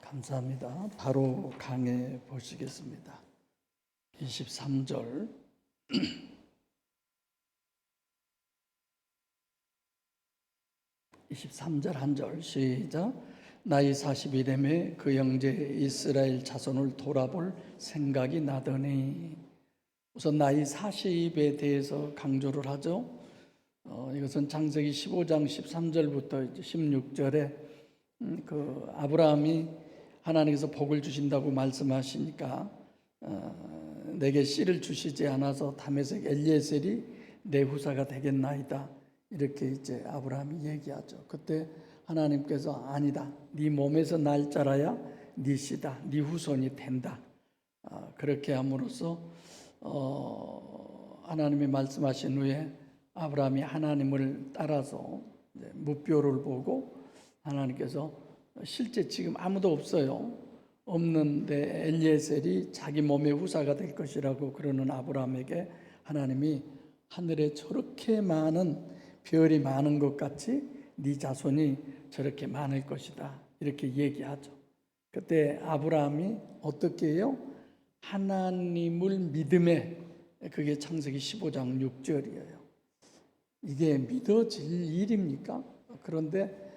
감사합니다. 바로 강해 보시겠습니다. 23절 한 절 시작. 나이 40이라며 그 형제 이스라엘 자손을 돌아볼 생각이 나더니, 우선 나이 40에 대해서 강조를 하죠. 이것은 창세기 15장 13절부터 16절에 그 아브라함이 하나님께서 복을 주신다고 말씀하시니까 내게 씨를 주시지 않아서 다메섹 엘리에셀이 내 후사가 되겠나이다, 이렇게 이제 아브라함이 얘기하죠. 그때 하나님께서 아니다, 네 몸에서 날 자라야 네 씨다, 네 후손이 된다. 그렇게 함으로써 하나님이 말씀하신 후에 아브라함이 하나님을 따라서 무뼈를 보고, 하나님께서 실제 지금 아무도 없어요. 없는데 엘리에셀이 자기 몸의 후사가 될 것이라고 그러는 아브라함에게 하나님이 하늘에 저렇게 많은 별이 많은 것 같이 네 자손이 저렇게 많을 것이다, 이렇게 얘기하죠. 그때 아브라함이 어떻게 해요? 하나님을 믿음에, 그게 창세기 15장 6절이에요. 이게 믿어질 일입니까? 그런데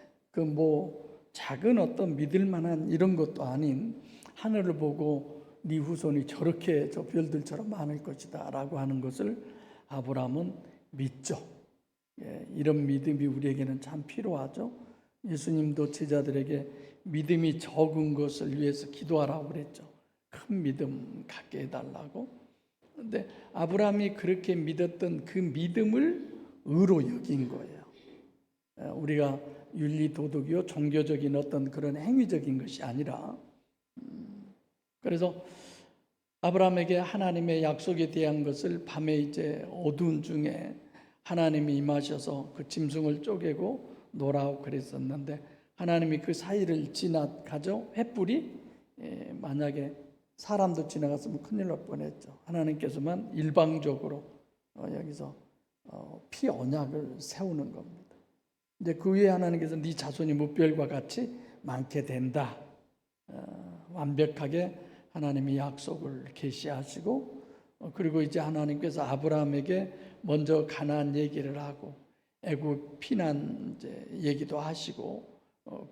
작은 어떤 믿을 만한 이런 것도 아닌 하늘을 보고 네 후손이 저렇게 저 별들처럼 많을 것이다 라고 하는 것을 아브라함은 믿죠. 이런 믿음이 우리에게는 참 필요하죠. 예수님도 제자들에게 믿음이 적은 것을 위해서 기도하라고 그랬죠. 큰 믿음 갖게 해달라고. 그런데 아브라함이 그렇게 믿었던 그 믿음을 의로 여긴 거예요. 우리가 윤리 도덕이요 종교적인 어떤 그런 행위적인 것이 아니라, 그래서 아브라함에게 하나님의 약속에 대한 것을 밤에 이제 어두운 중에 하나님이 임하셔서 그 짐승을 쪼개고 노라고 그랬었는데, 하나님이 그 사이를 지나가죠. 횃불이 만약에 사람도 지나갔으면 큰일 날 뻔했죠. 하나님께서만 일방적으로 여기서 피 언약을 세우는 겁니다. 이제 그 위에 하나님께서 네 자손이 무별과 같이 많게 된다, 완벽하게 하나님이 약속을 계시하시고, 그리고 이제 하나님께서 아브라함에게 먼저 가나안 얘기를 하고 애굽 피난 이제 얘기도 하시고,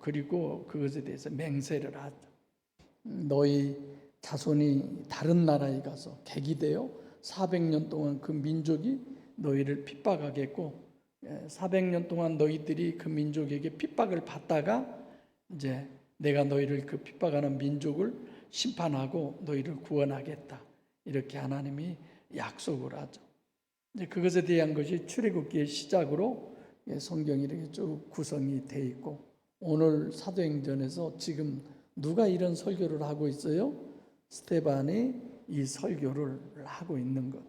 그리고 그것에 대해서 맹세를 하죠. 너희 자손이 다른 나라에 가서 객이 되어 400년 동안 그 민족이 너희를 핍박하겠고, 400년 동안 너희들이 그 민족에게 핍박을 받다가 이제 내가 너희를 그 핍박하는 민족을 심판하고 너희를 구원하겠다, 이렇게 하나님이 약속을 하죠. 이제 그것에 대한 것이 출애굽기의 시작으로 성경이 이렇게 쭉 구성이 돼 있고, 오늘 사도행전에서 지금 누가 이런 설교를 하고 있어요? 스데반이 이 설교를 하고 있는 것.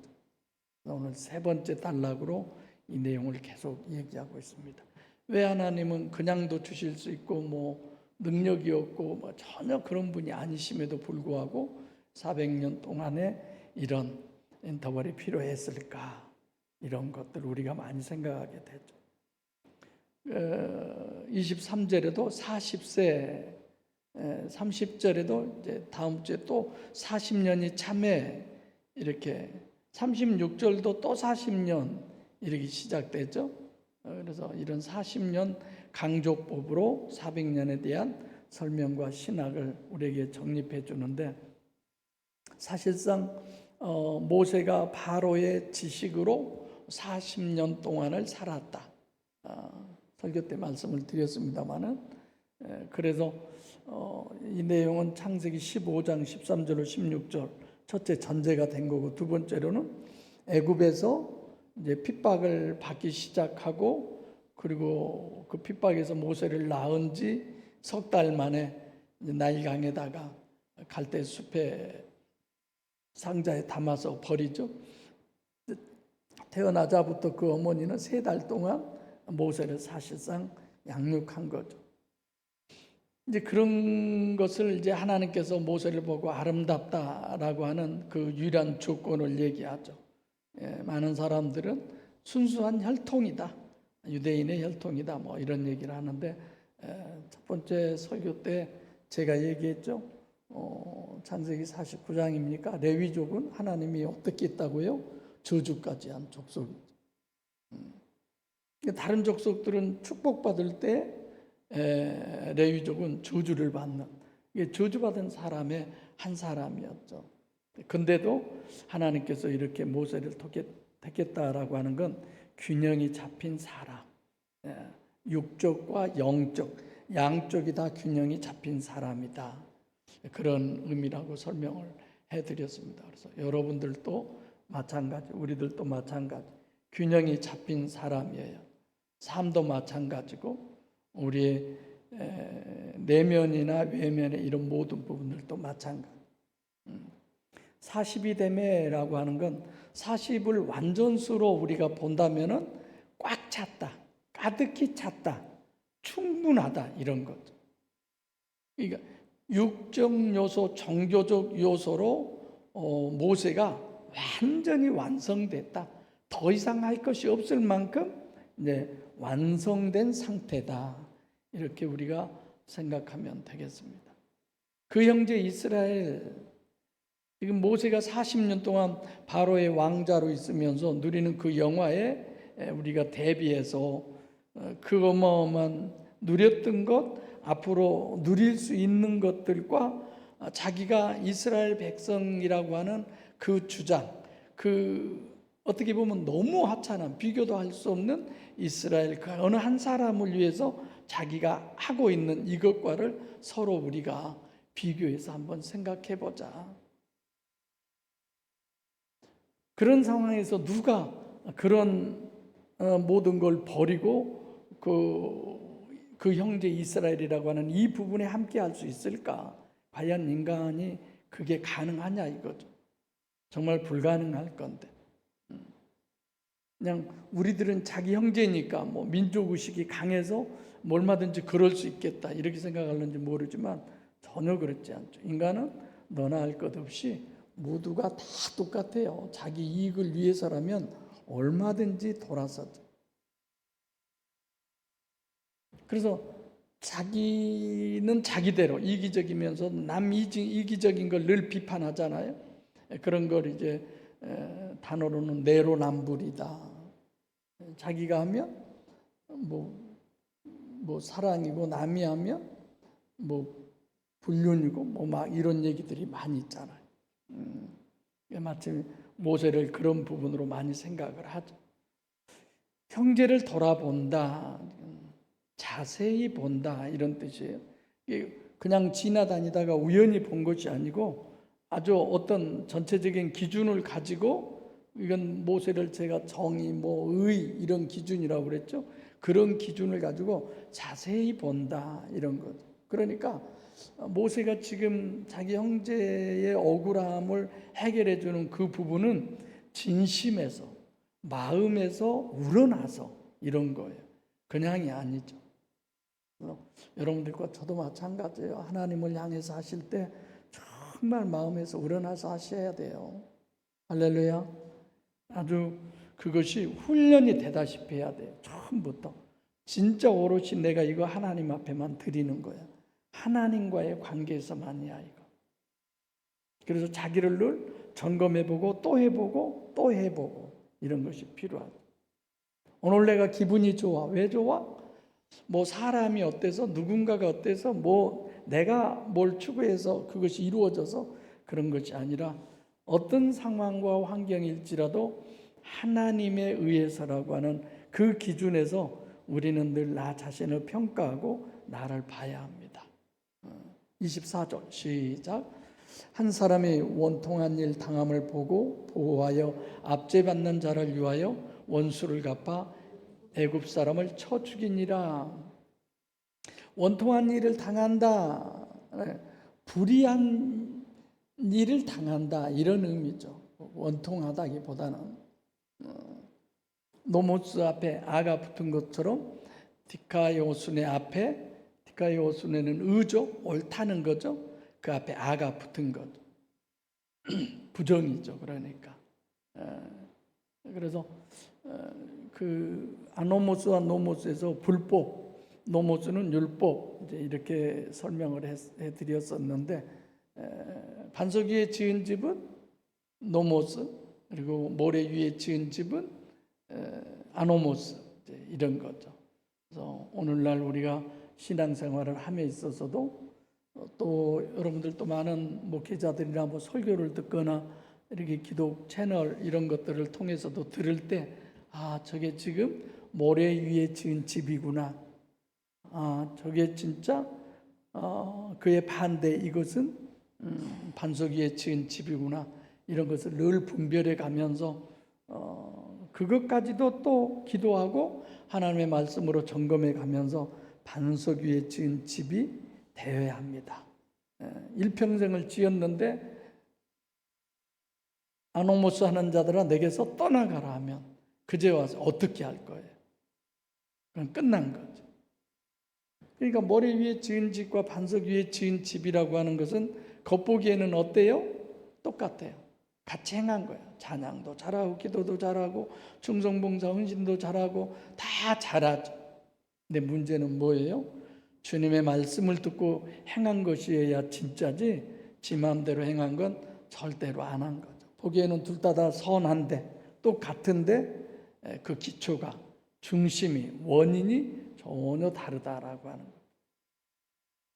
오늘 세 번째 단락으로 이 내용을 계속 얘기하고 있습니다. 왜 하나님은 그냥도 주실 수 있고 능력이 없고 전혀 그런 분이 아니심에도 불구하고 400년 동안에 이런 인터벌이 필요했을까? 이런 것들 우리가 많이 생각하게 되죠. 23절에도 40세, 30절에도 이제 다음 주에 또 40년이 참에, 이렇게 36절도 또 40년 이렇게 시작되죠. 그래서 이런 40년 강조법으로 400년에 대한 설명과 신학을 우리에게 정립해 주는데, 사실상 모세가 바로의 지식으로 40년 동안을 살았다, 설교 때 말씀을 드렸습니다마는, 그래서 이 내용은 창세기 15장 13절로 16절 첫째 전제가 된 거고, 두 번째로는 애굽에서 이제 핍박을 받기 시작하고, 그리고 그 핍박에서 모세를 낳은 지 석 달 만에 나일강에다가 갈대 숲에 상자에 담아서 버리죠. 태어나자부터 그 어머니는 3달 동안 모세를 사실상 양육한 거죠. 이제 그런 것을 이제 하나님께서 모세를 보고 아름답다라고 하는 그 유일한 조건을 얘기하죠. 많은 사람들은 순수한 혈통이다, 유대인의 혈통이다, 이런 얘기를 하는데, 첫 번째 설교 때 제가 얘기했죠. 창세기 49장입니까? 레위족은 하나님이 어떻게 했다고요? 저주까지 한 족속이죠. 다른 족속들은 축복받을 때 레위족은 저주를 받는, 저주받은 사람의 한 사람이었죠. 근데도 하나님께서 이렇게 모세를 택했다라고 하는 건 균형이 잡힌 사람, 육적과 영적 양쪽이 다 균형이 잡힌 사람이다, 그런 의미라고 설명을 해드렸습니다. 그래서 여러분들도 마찬가지, 우리들도 마찬가지, 균형이 잡힌 사람이에요. 삶도 마찬가지고 우리의 내면이나 외면의 이런 모든 부분들도 마찬가지. 42대매라고 하는 건 40을 완전수로 우리가 본다면은 꽉 찼다, 가득히 찼다, 충분하다, 이런 거죠. 그러니까 육적 요소, 종교적 요소로 모세가 완전히 완성됐다. 더 이상 할 것이 없을 만큼 이제 완성된 상태다. 이렇게 우리가 생각하면 되겠습니다. 그 형제 이스라엘, 지금 모세가 40년 동안 바로의 왕자로 있으면서 누리는 그 영화에 우리가 대비해서 그 어마어마한 누렸던 것, 앞으로 누릴 수 있는 것들과 자기가 이스라엘 백성이라고 하는 그 주장, 그 어떻게 보면 너무 하찮은, 비교도 할 수 없는 이스라엘 그 어느 한 사람을 위해서 자기가 하고 있는 이것과를 서로 우리가 비교해서 한번 생각해 보자. 그런 상황에서 누가 그런 모든 걸 버리고 그 형제 이스라엘이라고 하는 이 부분에 함께 할 수 있을까? 과연 인간이 그게 가능하냐 이거죠. 정말 불가능할 건데. 그냥 우리들은 자기 형제니까 뭐 민족의식이 강해서 얼마든지 그럴 수 있겠다 이렇게 생각하는지 모르지만 전혀 그렇지 않죠. 인간은 너나 할 것 없이 모두가 다 똑같아요. 자기 이익을 위해서라면 얼마든지 돌아서죠. 그래서 자기는 자기대로 이기적이면서 남 이기적인 걸 늘 비판하잖아요. 그런 걸 이제 단어로는 내로남불이다. 자기가 하면 뭐 사랑이고 남이 하면 뭐 불륜이고 뭐 막 이런 얘기들이 많이 있잖아요. 마침 모세를 그런 부분으로 많이 생각을 하죠. 형제를 돌아본다, 자세히 본다 이런 뜻이에요. 그냥 지나다니다가 우연히 본 것이 아니고 아주 어떤 전체적인 기준을 가지고, 이건 모세를 제가 정의, 의 이런 기준이라고 그랬죠. 그런 기준을 가지고 자세히 본다 이런 거죠. 그러니까 모세가 지금 자기 형제의 억울함을 해결해 주는 그 부분은 진심에서, 마음에서 우러나서 이런 거예요. 그냥이 아니죠. 여러분들과 저도 마찬가지예요. 하나님을 향해서 하실 때 정말 마음에서 우러나서 하셔야 돼요. 할렐루야. 아주 그것이 훈련이 되다시피 해야 돼요. 처음부터 진짜 오롯이 내가 이거 하나님 앞에만 드리는 거야. 하나님과의 관계에서만이야 이거. 그래서 자기를 늘 점검해보고 또 해보고 또 해보고 이런 것이 필요하죠. 오늘 내가 기분이 좋아. 왜 좋아? 뭐 사람이 어때서, 누군가가 어때서, 뭐 내가 뭘 추구해서 그것이 이루어져서 그런 것이 아니라 어떤 상황과 환경일지라도 하나님에 의해서라고 하는 그 기준에서 우리는 늘 나 자신을 평가하고 나를 봐야 합니다. 24절 시작. 한 사람이 원통한 일 당함을 보고 보호하여 압제받는 자를 위하여 원수를 갚아 애굽 사람을 쳐 죽이니라. 원통한 일을 당한다, 불의한 일을 당한다 이런 의미죠. 원통하다기보다는 노모스 앞에 아가 붙은 것처럼 디카요순의 앞에, 디카요순에는 의죠, 옳다는 거죠. 그 앞에 아가 붙은 것, 부정이죠. 그러니까 그래서 그 아노모스와 노모스에서 불법, 노모스는 율법 이제 이렇게 설명을 해드렸었는데 반석 위에 지은 집은 노모스, 그리고 모래 위에 지은 집은 아노모스, 이런 거죠. 그래서 오늘날 우리가 신앙생활을 함에 있어서도 또 여러분들도 많은 목회자들이나 뭐 설교를 듣거나 이렇게 기독 채널 이런 것들을 통해서도 들을 때 저게 지금 모래 위에 지은 집이구나. 저게 진짜 그의 반대 이것은 반석 위에 지은 집이구나. 이런 것을 늘 분별해 가면서 그것까지도 또 기도하고 하나님의 말씀으로 점검해 가면서 반석 위에 지은 집이 되어야 합니다. 일평생을 지었는데 아노모스 하는 자들아 내게서 떠나가라 하면 그제 와서 어떻게 할 거예요? 그럼 끝난 거죠. 그러니까 모래 위에 지은 집과 반석 위에 지은 집이라고 하는 것은 겉보기에는 어때요? 똑같아요. 같이 행한 거예요. 찬양도 잘하고 기도도 잘하고 충성봉사 헌신도 잘하고 다 잘하죠. 근데 문제는 뭐예요? 주님의 말씀을 듣고 행한 것이어야 진짜지 지 마음대로 행한 건 절대로 안 한 거죠. 보기에는 둘 다 선한데 똑같은데 그 기초가 중심이 원인이 전혀 다르다라고 하는 거예요.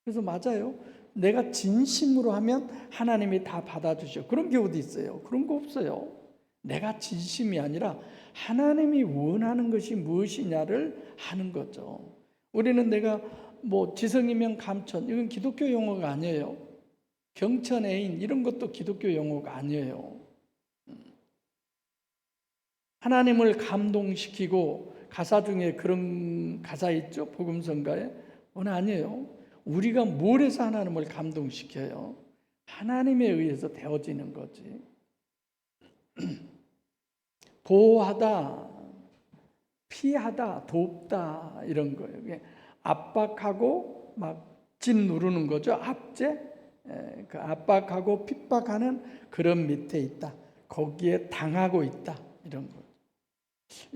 그래서 맞아요. 내가 진심으로 하면 하나님이 다 받아주셔. 그런 게 어디 있어요? 그런 거 없어요. 내가 진심이 아니라 하나님이 원하는 것이 무엇이냐를 하는 거죠. 우리는 내가 뭐 지성이면 감천, 이건 기독교 용어가 아니에요. 경천 애인 이런 것도 기독교 용어가 아니에요. 하나님을 감동시키고 가사 중에 그런 가사 있죠? 복음성가에. 그건 아니에요. 우리가 뭘 해서 하나님을 감동시켜요? 하나님에 의해서 되어지는 거지. 보호하다, 피하다, 돕다 이런 거예요. 압박하고 막 진 누르는 거죠. 압제. 그 압박하고 핍박하는 그런 밑에 있다. 거기에 당하고 있다. 이런 거.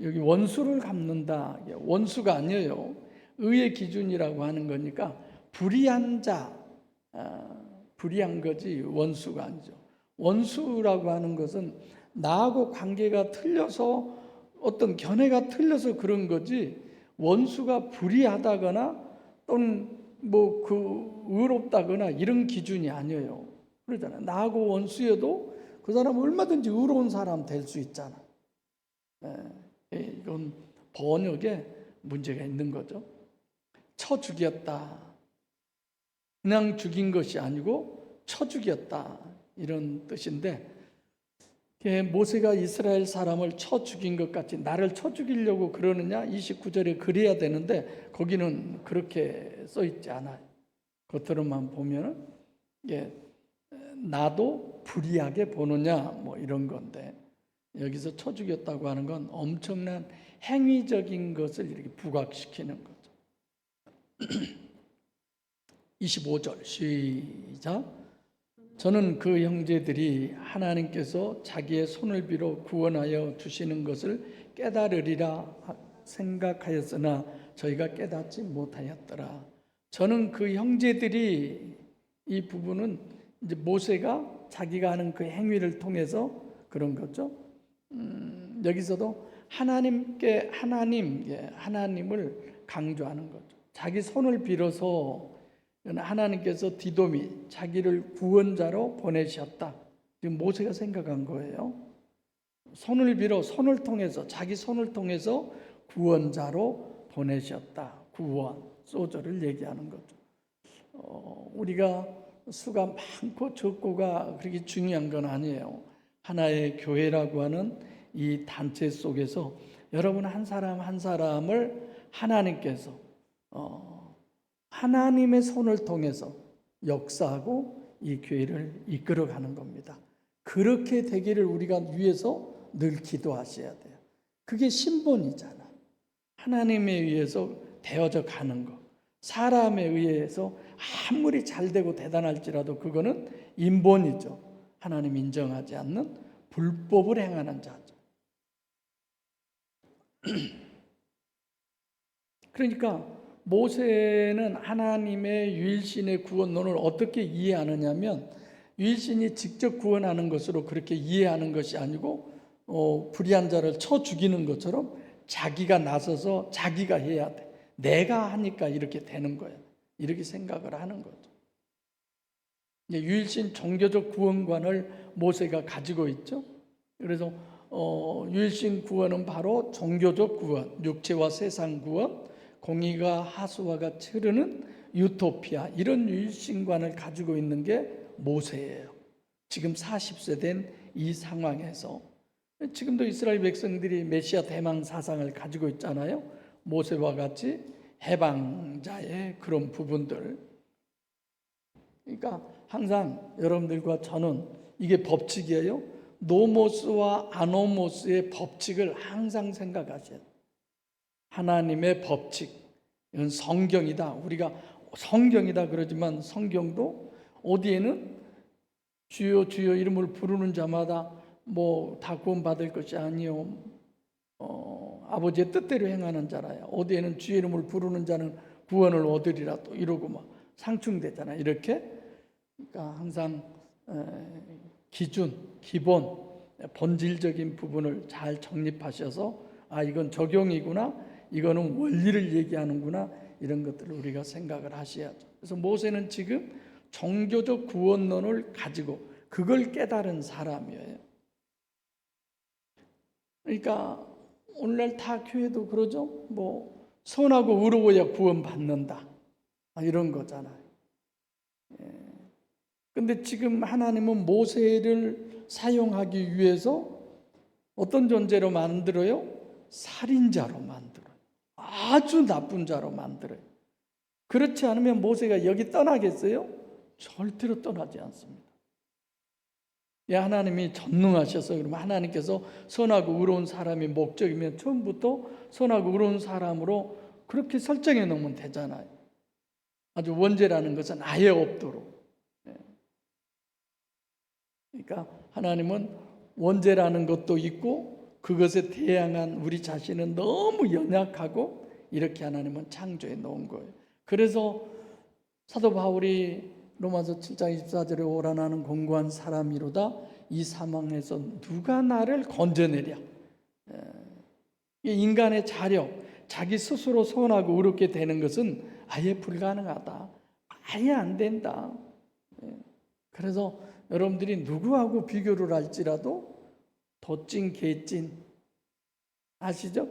여기 원수를 갚는다. 원수가 아니에요. 의의 기준이라고 하는 거니까 불의한 자, 불의한 거지 원수가 아니죠. 원수라고 하는 것은 나하고 관계가 틀려서 어떤 견해가 틀려서 그런 거지 원수가 불의하다거나 또는 뭐 그 의롭다거나 이런 기준이 아니에요. 그러잖아요. 나하고 원수여도 그 사람은 얼마든지 의로운 사람 될 수 있잖아. 이건 번역에 문제가 있는 거죠. 쳐 죽였다. 그냥 죽인 것이 아니고 쳐 죽였다. 이런 뜻인데 모세가 이스라엘 사람을 쳐 죽인 것 같이 나를 쳐 죽이려고 그러느냐? 29절에 그래야 되는데 거기는 그렇게 써 있지 않아요. 겉으로만 보면 나도 불의하게 보느냐 뭐 이런 건데 여기서 쳐 죽였다고 하는 건 엄청난 행위적인 것을 이렇게 부각시키는 거죠. 25절 시작. 저는 그 형제들이 하나님께서 자기의 손을 빌어 구원하여 주시는 것을 깨달으리라 생각하였으나 저희가 깨닫지 못하였더라. 저는 그 형제들이 이 부분은 이제 모세가 자기가 하는 그 행위를 통해서 그런 거죠. 여기서도 하나님을 강조하는 거죠. 자기 손을 빌어서 하나님께서 디도미 자기를 구원자로 보내셨다. 지금 모세가 생각한 거예요. 손을 빌어 손을 통해서 자기 손을 통해서 구원자로 보내셨다. 구원 소절을 얘기하는 거죠. 우리가 수가 많고 적고가 그렇게 중요한 건 아니에요. 하나의 교회라고 하는 이 단체 속에서 여러분 한 사람 한 사람을 하나님께서 하나님의 손을 통해서 역사하고 이 교회를 이끌어가는 겁니다. 그렇게 되기를 우리가 위해서 늘 기도하셔야 돼요. 그게 신본이잖아. 하나님에 의해서 되어져 가는 거. 사람에 의해서 아무리 잘되고 대단할지라도 그거는 인본이죠. 하나님 인정하지 않는 불법을 행하는 자죠. 그러니까 모세는 하나님의 유일신의 구원론을 어떻게 이해하느냐면 유일신이 직접 구원하는 것으로 그렇게 이해하는 것이 아니고 불의한 자를 쳐 죽이는 것처럼 자기가 나서서 자기가 해야 돼. 내가 하니까 이렇게 되는 거야. 이렇게 생각을 하는 거죠. 유일신 종교적 구원관을 모세가 가지고 있죠. 그래서 유일신 구원은 바로 종교적 구원, 육체와 세상 구원, 공의가 하수와 같이 흐르는 유토피아, 이런 유일신관을 가지고 있는 게 모세예요. 지금 40세 된 이 상황에서 지금도 이스라엘 백성들이 메시아 대망 사상을 가지고 있잖아요. 모세와 같이 해방자의 그런 부분들. 그러니까 항상 여러분들과 저는 이게 법칙이에요. 노모스와 아노모스의 법칙을 항상 생각하셔야 돼요. 하나님의 법칙, 이건 성경이다. 우리가 성경이다 그러지만 성경도 어디에는 주여 주여 이름을 부르는 자마다 뭐 다 구원받을 것이 아니요 아버지의 뜻대로 행하는 자라야. 어디에는 주의 이름을 부르는 자는 구원을 얻으리라 또 이러고 막 상충되잖아. 이렇게 그러니까 항상 기준, 기본, 본질적인 부분을 잘 정립하셔서 이건 적용이구나, 이거는 원리를 얘기하는구나, 이런 것들을 우리가 생각을 하셔야죠. 그래서 모세는 지금 종교적 구원론을 가지고 그걸 깨달은 사람이에요. 그러니까 오늘날 다 교회도 그러죠. 뭐 선하고 의로워야 구원받는다, 이런 거잖아요. 근데 지금 하나님은 모세를 사용하기 위해서 어떤 존재로 만들어요? 살인자로 만들어요. 아주 나쁜 자로 만들어요. 그렇지 않으면 모세가 여기 떠나겠어요? 절대로 떠나지 않습니다. 하나님이 전능하셔서 그러면 하나님께서 선하고 의로운 사람이 목적이면 처음부터 선하고 의로운 사람으로 그렇게 설정해 놓으면 되잖아요. 아주 원죄라는 것은 아예 없도록. 그러니까 하나님은 원죄라는 것도 있고 그것에 대항한 우리 자신은 너무 연약하고 이렇게 하나님은 창조해 놓은 거예요. 그래서 사도 바울이 로마서 7장 24절에 오라 나는 공고한 사람이로다 이 사망에서 누가 나를 건져내랴. 인간의 자력, 자기 스스로 선하고 의롭게 되는 것은 아예 불가능하다. 아예 안 된다. 그래서 여러분들이 누구하고 비교를 할지라도 도찐 개찐 아시죠?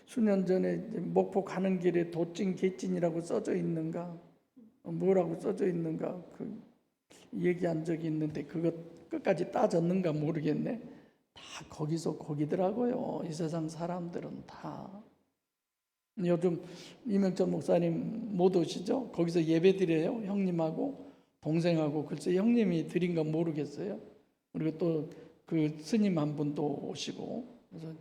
수년 전에 목포 가는 길에 도찐 개찐이라고 써져 있는가, 뭐라고 써져 있는가 그 얘기한 적이 있는데 그것 끝까지 따졌는가 모르겠네. 다 거기서 거기더라고요. 이 세상 사람들은 다. 요즘 이명철 목사님 못 오시죠? 거기서 예배 드려요. 형님하고 동생하고. 글쎄 형님이 드린가 모르겠어요. 그리고 또 그 스님 한 분도 오시고. 그래서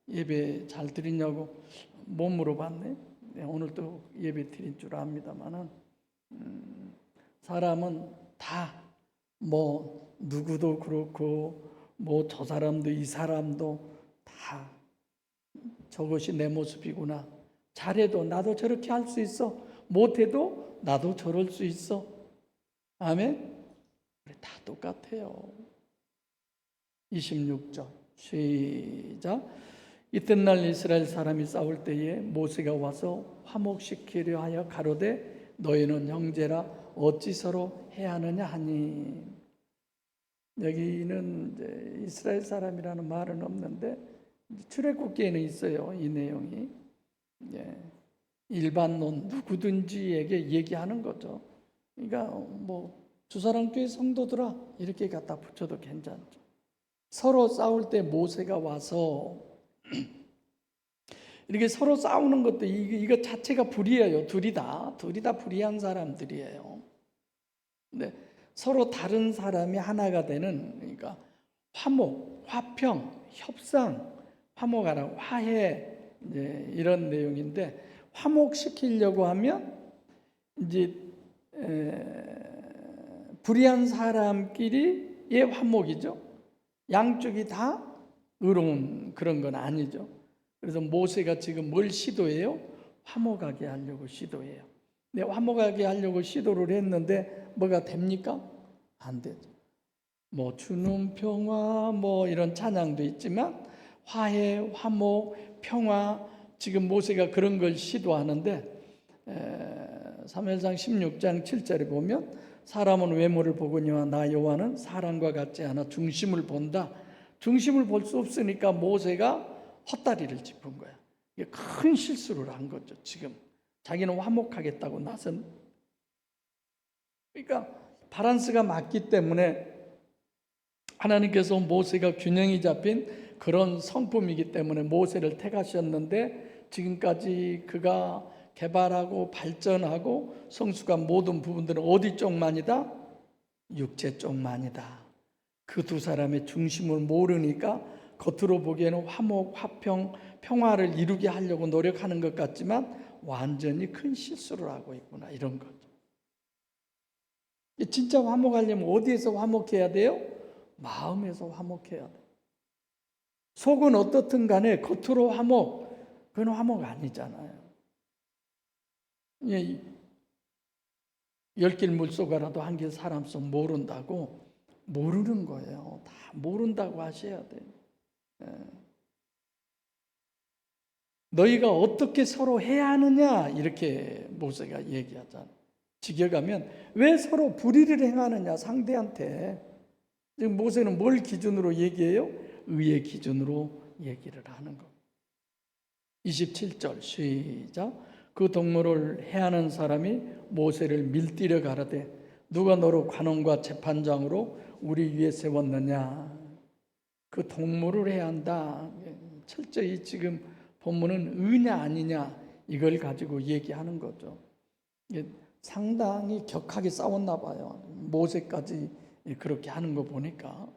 예배 잘 드리냐고 못 물어봤네. 오늘 또 예배 드린 줄 압니다만은 사람은 다 뭐 누구도 그렇고 뭐 저 사람도 이 사람도 다 저것이 내 모습이구나. 잘해도 나도 저렇게 할 수 있어. 못해도 나도 저럴 수 있어. 아멘. 다 똑같아요. 26절 시작. 이튿날 이스라엘 사람이 싸울 때에 모세가 와서 화목시키려 하여 가로되 너희는 형제라 어찌 서로 해하느냐 하니. 여기는 이제 이스라엘 사람이라는 말은 없는데 출애굽기에는 있어요. 이 내용이. 일반론 누구든지에게 얘기하는 거죠. 그러니까 뭐 주사랑교회 성도들아 이렇게 갖다 붙여도 괜찮죠. 서로 싸울 때 모세가 와서 이렇게 서로 싸우는 것도 이거 자체가 불의해요. 둘이 다 불의한 사람들이에요. 근데 서로 다른 사람이 하나가 되는, 그러니까 화목, 화평, 협상, 화목하라, 화해, 이제 이런 내용인데 화목시키려고 하면 이제 불의한 사람끼리의 화목이죠. 양쪽이 다 의로운 그런 건 아니죠. 그래서 모세가 지금 뭘 시도해요? 화목하게 하려고 시도해요. 근데 화목하게 하려고 시도를 했는데 뭐가 됩니까? 안 되죠. 뭐 주는 평화 뭐 이런 찬양도 있지만 화해, 화목, 평화, 지금 모세가 그런 걸 시도하는데 사무엘상 16장 7절에 보면 사람은 외모를 보거니와 나 여호와는 사람과 같지 않아 중심을 본다. 중심을 볼 수 없으니까 모세가 헛다리를 짚은 거야. 이게 큰 실수를 한 거죠. 지금 자기는 화목하겠다고 나선. 그러니까 바란스가 맞기 때문에 하나님께서 모세가 균형이 잡힌 그런 성품이기 때문에 모세를 택하셨는데 지금까지 그가 개발하고 발전하고 성숙한 모든 부분들은 어디 쪽만이다? 육체 쪽만이다. 그 두 사람의 중심을 모르니까 겉으로 보기에는 화목, 화평, 평화를 이루게 하려고 노력하는 것 같지만 완전히 큰 실수를 하고 있구나, 이런 거죠. 진짜 화목하려면 어디에서 화목해야 돼요? 마음에서 화목해야 돼요. 속은 어떻든 간에 겉으로 화목, 그건 화목 아니잖아요. 열길 물속가라도 한길 사람 속 모른다고, 모르는 거예요. 다 모른다고 하셔야 돼요. 너희가 어떻게 서로 해야 하느냐, 이렇게 모세가 얘기하잖아요. 직역하면 왜 서로 불의를 행하느냐, 상대한테. 지금 모세는 뭘 기준으로 얘기해요? 의의 기준으로 얘기를 하는 거. 27절 시작. 그 동물을 해하는 사람이 모세를 밀띠려 가라되 누가 너로 관원과 재판장으로 우리 위에 세웠느냐. 그 동물을 해야 한다. 철저히 지금 본문은 의냐 아니냐 이걸 가지고 얘기하는 거죠. 상당히 격하게 싸웠나 봐요. 모세까지 그렇게 하는 거 보니까.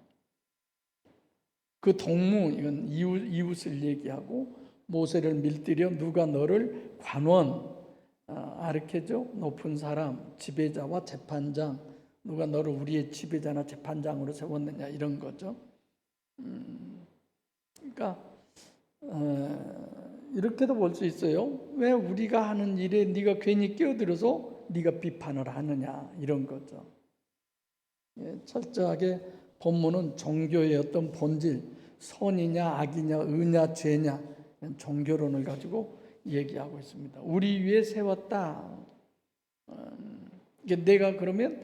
그 동무, 이건 이웃을 얘기하고, 모세를 밀들여 누가 너를 관원, 아르케죠, 높은 사람, 지배자와 재판장, 누가 너를 우리의 지배자나 재판장으로 세웠느냐, 이런 거죠. 그러니까 이렇게도 볼 수 있어요. 왜 우리가 하는 일에 네가 괜히 끼어들어서 네가 비판을 하느냐, 이런 거죠. 철저하게 본문은 종교의 어떤 본질, 선이냐 악이냐 의냐 죄냐, 종교론을 가지고 얘기하고 있습니다. 우리 위에 세웠다. 내가 그러면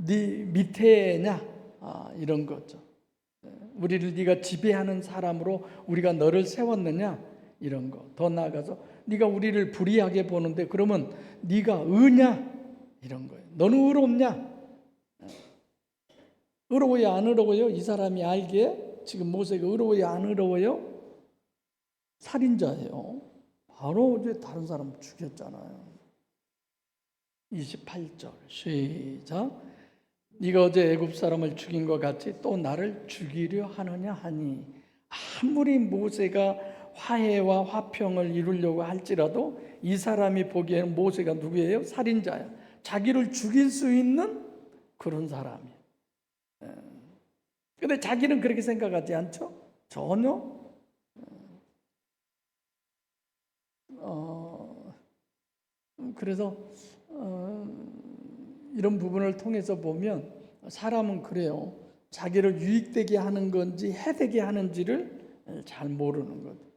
네 밑에냐, 이런 거죠. 우리를 네가 지배하는 사람으로 우리가 너를 세웠느냐, 이런 거. 더 나아가서 네가 우리를 불의하게 보는데 그러면 네가 의냐, 이런 거예요. 너는 의롭냐? 의로워요, 안 의로워요? 이 사람이 알기에 지금 모세가 의로워요, 안 의로워요? 살인자예요. 바로 이제 다른 사람 죽였잖아요. 28절 시작. 네가 어제 애굽 사람을 죽인 것 같이 또 나를 죽이려 하느냐 하니. 아무리 모세가 화해와 화평을 이루려고 할지라도 이 사람이 보기에는 모세가 누구예요? 살인자야. 자기를 죽일 수 있는 그런 사람이에요. 근데 자기는 그렇게 생각하지 않죠? 전혀. 그래서 이런 부분을 통해서 보면 사람은 그래요. 자기를 유익되게 하는 건지 해되게 하는지를 잘 모르는 거죠.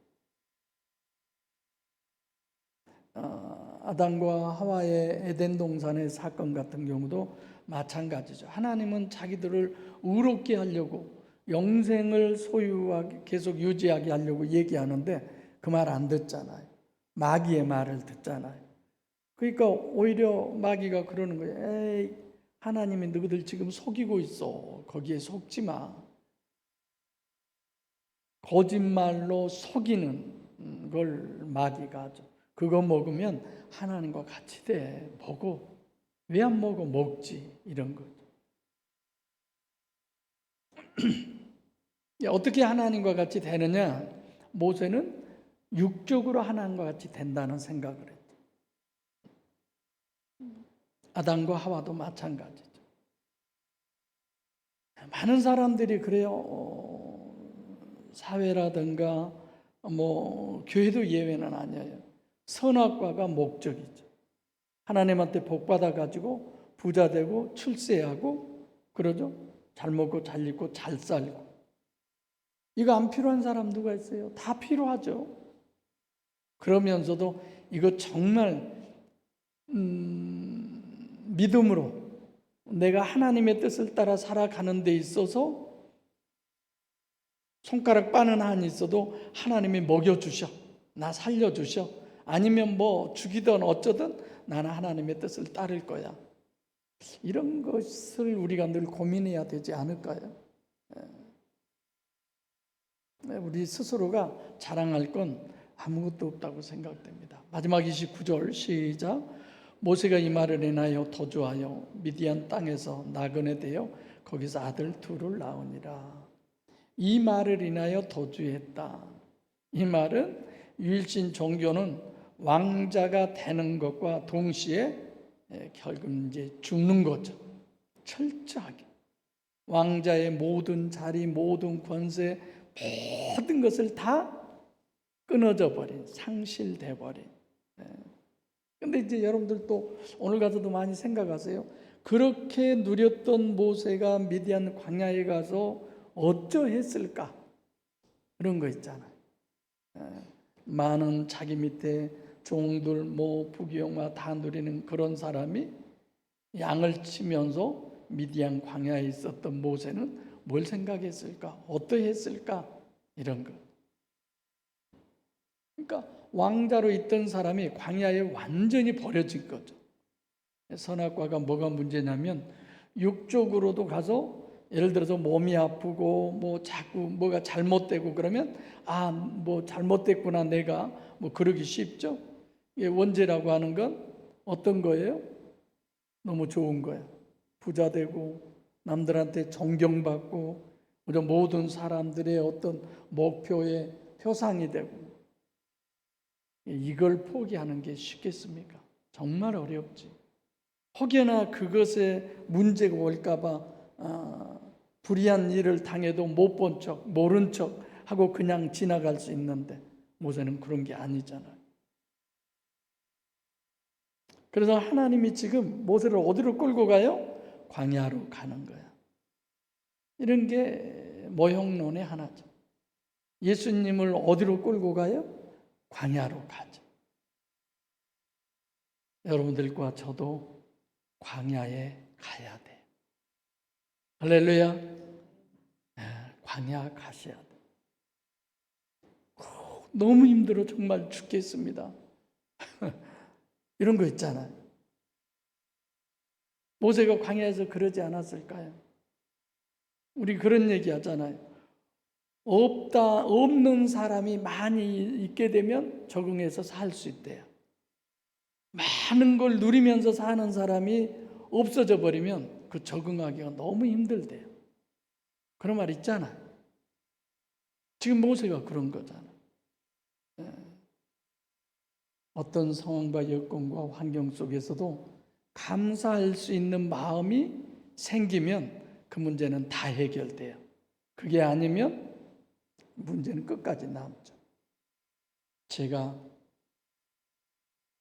아담과 하와의 에덴 동산의 사건 같은 경우도 마찬가지죠. 하나님은 자기들을 의롭게 하려고 영생을 소유하게 계속 유지하게 하려고 얘기하는데 그 말 안 듣잖아요. 마귀의 말을 듣잖아요. 그러니까 오히려 마귀가 그러는 거예요. 에이, 하나님이 너희들 지금 속이고 있어. 거기에 속지 마. 거짓말로 속이는 걸 마귀가 하죠. 그거 먹으면 하나님과 같이 돼. 먹어. 왜 안 먹어? 먹지. 이런 거죠. 어떻게 하나님과 같이 되느냐? 모세는 육적으로 하나님과 같이 된다는 생각을 했죠. 아담과 하와도 마찬가지죠. 많은 사람들이 그래요. 사회라든가 교회도 예외는 아니에요. 선악과가 목적이죠. 하나님한테 복 받아가지고 부자 되고 출세하고 그러죠. 잘 먹고 잘 입고 잘 살고. 이거 안 필요한 사람 누가 있어요? 다 필요하죠. 그러면서도 이거 정말 믿음으로 내가 하나님의 뜻을 따라 살아가는 데 있어서 손가락 빠는 한이 있어도 하나님이 먹여주셔. 나 살려주셔. 아니면 죽이든 어쩌든 나는 하나님의 뜻을 따를 거야. 이런 것을 우리가 늘 고민해야 되지 않을까요? 우리 스스로가 자랑할 건 아무것도 없다고 생각됩니다. 마지막 29절 시작. 모세가 이 말을 인하여 도주하여 미디안 땅에서 나그네 되어 거기서 아들 둘을 낳으니라. 이 말을 인하여 도주했다. 이 말은 유일신 종교는 왕자가 되는 것과 동시에 결국 이제 죽는 거죠. 철저하게 왕자의 모든 자리, 모든 권세, 모든 것을 다 끊어져 버린, 상실돼 버린. 근데 이제 여러분들도 오늘 가서도 많이 생각하세요. 그렇게 누렸던 모세가 미디안 광야에 가서 어쩌했을까? 그런 거 있잖아요. 많은 자기 밑에 종들, 부귀영화 다 누리는 그런 사람이 양을 치면서 미디안 광야에 있었던 모세는 뭘 생각했을까? 어떠했을까? 이런 거. 그러니까 왕자로 있던 사람이 광야에 완전히 버려진 거죠. 선악과가 뭐가 문제냐면 육적으로도 가서 예를 들어서 몸이 아프고 자꾸 뭐가 잘못되고 그러면 잘못됐구나 내가 그러기 쉽죠. 원죄라고 하는 건 어떤 거예요? 너무 좋은 거예요. 부자 되고 남들한테 존경받고 모든 사람들의 어떤 목표의 표상이 되고 이걸 포기하는 게 쉽겠습니까? 정말 어렵지. 혹여나 그것에 문제가 올까 봐 불의한 일을 당해도 못 본 척, 모른 척 하고 그냥 지나갈 수 있는데 모세는 그런 게 아니잖아요. 그래서 하나님이 지금 모세를 어디로 끌고 가요? 광야로 가는 거야. 이런 게 모형론의 하나죠. 예수님을 어디로 끌고 가요? 광야로 가죠. 여러분들과 저도 광야에 가야 돼요. 할렐루야. 광야 가셔야 돼요. 너무 힘들어 정말 죽겠습니다. 이런 거 있잖아요. 모세가 광야에서 그러지 않았을까요? 우리 그런 얘기 하잖아요. 없는 사람이 많이 있게 되면 적응해서 살 수 있대요. 많은 걸 누리면서 사는 사람이 없어져 버리면 그 적응하기가 너무 힘들대요. 그런 말 있잖아요. 지금 모세가 그런 거잖아요. 어떤 상황과 여건과 환경 속에서도 감사할 수 있는 마음이 생기면 그 문제는 다 해결돼요. 그게 아니면 문제는 끝까지 남죠. 제가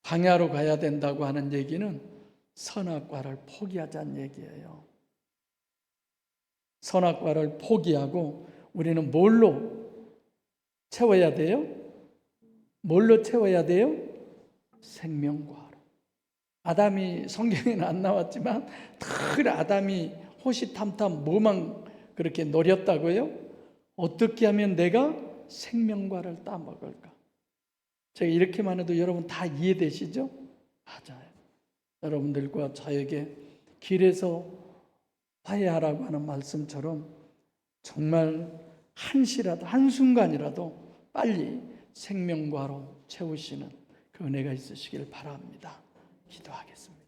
광야로 가야 된다고 하는 얘기는 선악과를 포기하자는 얘기예요. 선악과를 포기하고 우리는 뭘로 채워야 돼요? 뭘로 채워야 돼요? 생명과로. 아담이 성경에는 안 나왔지만 늘 아담이 호시탐탐 뭐만 그렇게 노렸다고요? 어떻게 하면 내가 생명과를 따먹을까? 제가 이렇게만 해도 여러분 다 이해되시죠? 맞아요. 여러분들과 저에게 길에서 화해하라고 하는 말씀처럼 정말 한시라도 한순간이라도 빨리 생명과로 채우시는 그 은혜가 있으시길 바랍니다. 기도하겠습니다.